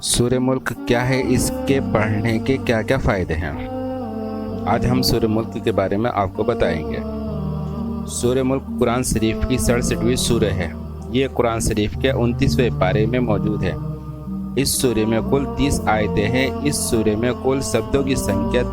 سورہ ملک کیا ہے، اس کے پڑھنے کے کیا کیا فائدے ہیں؟ آج ہم سورہ ملک کے بارے میں آپ کو بتائیں گے۔ سورہ ملک قرآن شریف کی 67ویں سورہ ہے۔ یہ قرآن شریف کے 29ویں پارے میں موجود ہے۔ اس سورہ میں کل 30 آیتیں ہیں۔ اس سورہ میں کل شبدوں کی سنکھیا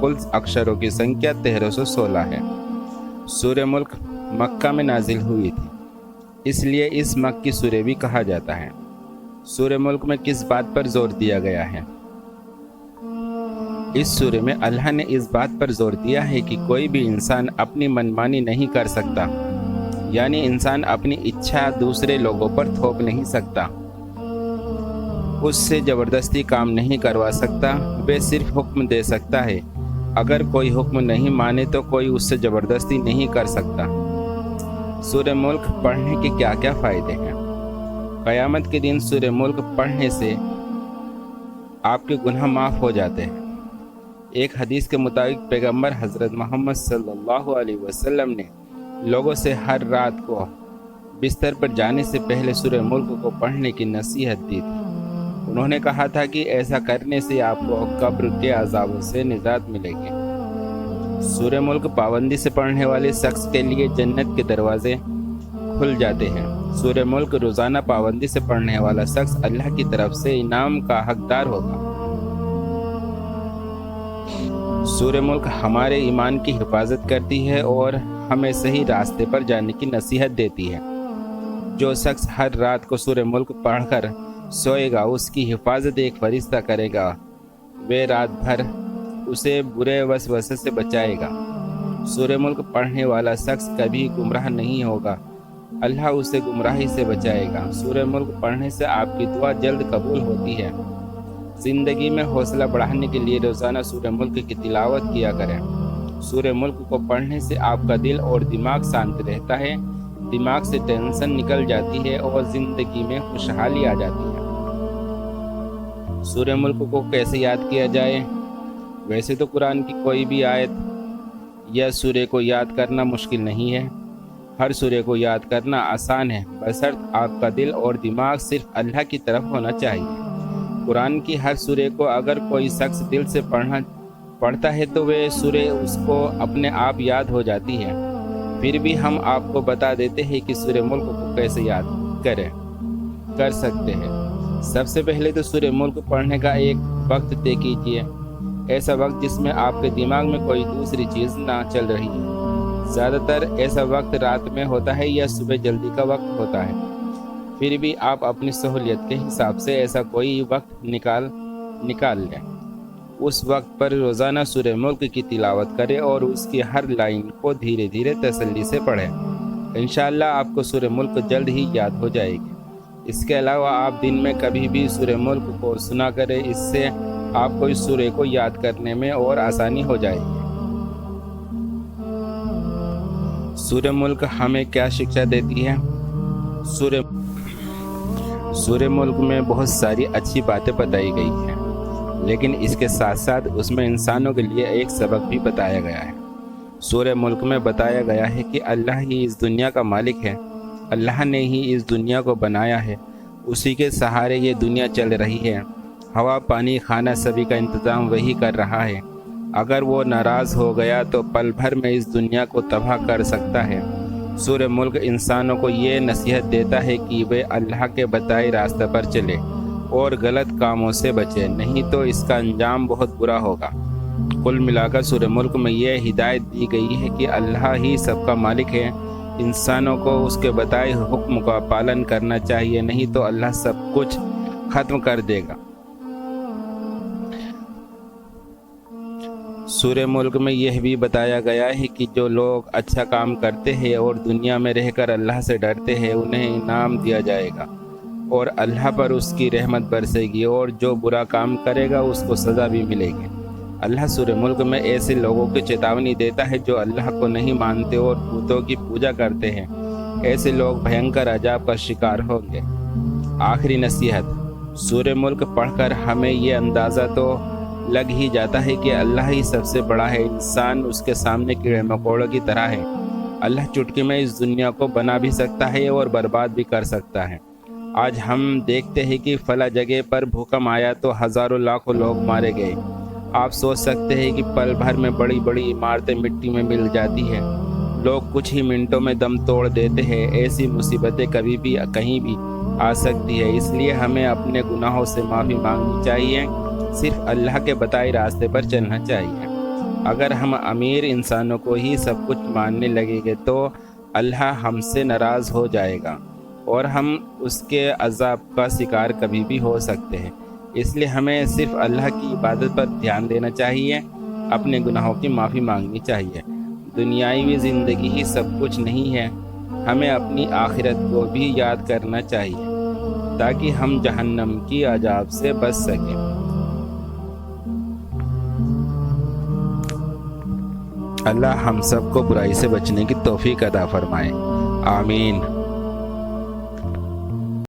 کل اکشروں کی سنکھیا 1316 ہے۔ سورہ ملک مکہ میں نازل ہوئی تھی، اس لیے اس مکی سورہ بھی کہا جاتا ہے۔ سورہ ملک میں کس بات پر زور دیا گیا ہے؟ اس سورہ میں اللہ نے اس بات پر زور دیا ہے کہ کوئی بھی انسان اپنی منمانی نہیں کر سکتا، یعنی انسان اپنی اچھا دوسرے لوگوں پر تھوپ نہیں سکتا، اس سے زبردستی کام نہیں کروا سکتا، وہ صرف حکم دے سکتا ہے۔ اگر کوئی حکم نہیں مانے تو کوئی اس سے زبردستی نہیں کر سکتا۔ سورہ ملک پڑھنے کے کیا کیا فائدے ہیں؟ قیامت کے دن سورہ ملک پڑھنے سے آپ کے گناہ معاف ہو جاتے ہیں۔ ایک حدیث کے مطابق پیغمبر حضرت محمد صلی اللہ علیہ وسلم نے لوگوں سے ہر رات کو بستر پر جانے سے پہلے سورہ ملک کو پڑھنے کی نصیحت دی تھی۔ انہوں نے کہا تھا کہ ایسا کرنے سے آپ کو قبر کے عذابوں سے نجات ملے گی۔ سورہ ملک پابندی سے پڑھنے والے شخص کے لیے جنت کے دروازے کھل جاتے ہیں۔ سورہ ملک روزانہ پابندی سے پڑھنے والا شخص اللہ کی طرف سے انعام کا حقدار ہوگا۔ سورہ ملک ہمارے ایمان کی حفاظت کرتی ہے اور ہمیں صحیح راستے پر جانے کی نصیحت دیتی ہے۔ جو شخص ہر رات کو سورہ ملک پڑھ کر سوئے گا، اس کی حفاظت ایک فرشتہ کرے گا۔ وہ رات بھر اسے برے وسوسے سے بچائے گا۔ سورہ ملک پڑھنے والا شخص کبھی گمراہ نہیں ہوگا، اللہ اسے گمراہی سے بچائے گا۔ سورہ ملک پڑھنے سے آپ کی دعا جلد قبول ہوتی ہے۔ زندگی میں حوصلہ بڑھانے کے لیے روزانہ سورہ ملک کی تلاوت کیا کریں۔ سورہ ملک کو پڑھنے سے آپ کا دل اور دماغ شانت رہتا ہے، دماغ سے ٹینشن نکل جاتی ہے اور زندگی میں خوشحالی آ جاتی ہے۔ سورہ ملک کو کیسے یاد کیا جائے؟ ویسے تو قرآن کی کوئی بھی آیت یا سورہ کو یاد کرنا مشکل نہیں ہے۔ ہر سورہ کو یاد کرنا آسان ہے، بشرط آپ کا دل اور دماغ صرف اللہ کی طرف ہونا چاہیے۔ قرآن کی ہر سورہ کو اگر کوئی شخص دل سے پڑھتا ہے تو وہ سورہ اس کو اپنے آپ یاد ہو جاتی ہے۔ پھر بھی ہم آپ کو بتا دیتے ہیں کہ سورہ ملک کو کیسے یاد کر سکتے ہیں۔ سب سے پہلے تو سورہ ملک پڑھنے کا ایک وقت طے کیجیے، ایسا وقت جس میں آپ کے دماغ میں کوئی دوسری چیز نہ چل رہی ہے۔ زیادہ تر ایسا وقت رات میں ہوتا ہے یا صبح جلدی کا وقت ہوتا ہے۔ پھر بھی آپ اپنی سہولیت کے حساب سے ایسا کوئی وقت نکال لیں۔ اس وقت پر روزانہ سورہ ملک کی تلاوت کریں اور اس کی ہر لائن کو دھیرے دھیرے تسلی سے پڑھیں۔ انشاءاللہ آپ کو سورہ ملک جلد ہی یاد ہو جائے گی۔ اس کے علاوہ آپ دن میں کبھی بھی سورہ ملک کو سنا کریں، اس سے آپ کو اس سورہ کو یاد کرنے میں اور آسانی ہو جائے گی۔ سورہ ملک ہمیں کیا شکشا دیتی ہے؟ سورہ ملک میں بہت ساری اچھی باتیں بتائی گئی ہیں، لیکن اس کے ساتھ ساتھ اس میں انسانوں کے لیے ایک سبق بھی بتایا گیا ہے۔ سورہ ملک میں بتایا گیا ہے کہ اللہ ہی اس دنیا کا مالک ہے، اللہ نے ہی اس دنیا کو بنایا ہے، اسی کے سہارے یہ دنیا چل رہی ہے۔ ہوا، پانی، کھانا سبھی کا انتظام وہی کر رہا ہے۔ اگر وہ ناراض ہو گیا تو پل بھر میں اس دنیا کو تباہ کر سکتا ہے۔ سورہ ملک انسانوں کو یہ نصیحت دیتا ہے کہ وہ اللہ کے بتائے راستے پر چلے اور غلط کاموں سے بچے، نہیں تو اس کا انجام بہت برا ہوگا۔ کل ملا کر سورہ ملک میں یہ ہدایت دی گئی ہے کہ اللہ ہی سب کا مالک ہے، انسانوں کو اس کے بتائے حکم کا پالن کرنا چاہیے، نہیں تو اللہ سب کچھ ختم کر دے گا۔ سورہ ملک میں یہ بھی بتایا گیا ہے کہ جو لوگ اچھا کام کرتے ہیں اور دنیا میں رہ کر اللہ سے ڈرتے ہیں، انہیں انعام دیا جائے گا اور اللہ پر اس کی رحمت برسے گی، اور جو برا کام کرے گا اس کو سزا بھی ملے گی۔ اللہ سورہ ملک میں ایسے لوگوں کی چیتاونی دیتا ہے جو اللہ کو نہیں مانتے اور بتوں کی پوجا کرتے ہیں۔ ایسے لوگ بھینکر عذاب کا شکار ہوں گے۔ آخری نصیحت، سورہ ملک پڑھ کر ہمیں یہ اندازہ تو لگ ہی جاتا ہے کہ اللہ ہی سب سے بڑا ہے، انسان اس کے سامنے کیڑے مکوڑوں کی طرح ہے۔ اللہ چٹکی میں اس دنیا کو بنا بھی سکتا ہے اور برباد بھی کر سکتا ہے۔ آج ہم دیکھتے ہیں کہ فلاں جگہ پر بھوکم آیا تو ہزاروں لاکھوں لوگ مارے گئے۔ آپ سوچ سکتے ہیں کہ پل بھر میں بڑی بڑی عمارتیں مٹی میں مل جاتی ہیں، لوگ کچھ ہی منٹوں میں دم توڑ دیتے ہیں۔ ایسی مصیبتیں کبھی بھی کہیں بھی آ سکتی ہے، اس لیے ہمیں اپنے گناہوں سے معافی مانگنی چاہیے، صرف اللہ کے بتائے راستے پر چلنا چاہیے۔ اگر ہم امیر انسانوں کو ہی سب کچھ ماننے لگیں گے تو اللہ ہم سے ناراض ہو جائے گا اور ہم اس کے عذاب کا شکار کبھی بھی ہو سکتے ہیں۔ اس لیے ہمیں صرف اللہ کی عبادت پر دھیان دینا چاہیے، اپنے گناہوں کی معافی مانگنی چاہیے۔ دنیاوی زندگی ہی سب کچھ نہیں ہے، ہمیں اپنی آخرت کو بھی یاد کرنا چاہیے تاکہ ہم جہنم کی عذاب سے بچ سکیں۔ اللہ ہم سب کو برائی سے بچنے کی توفیق عطا فرمائے، آمین۔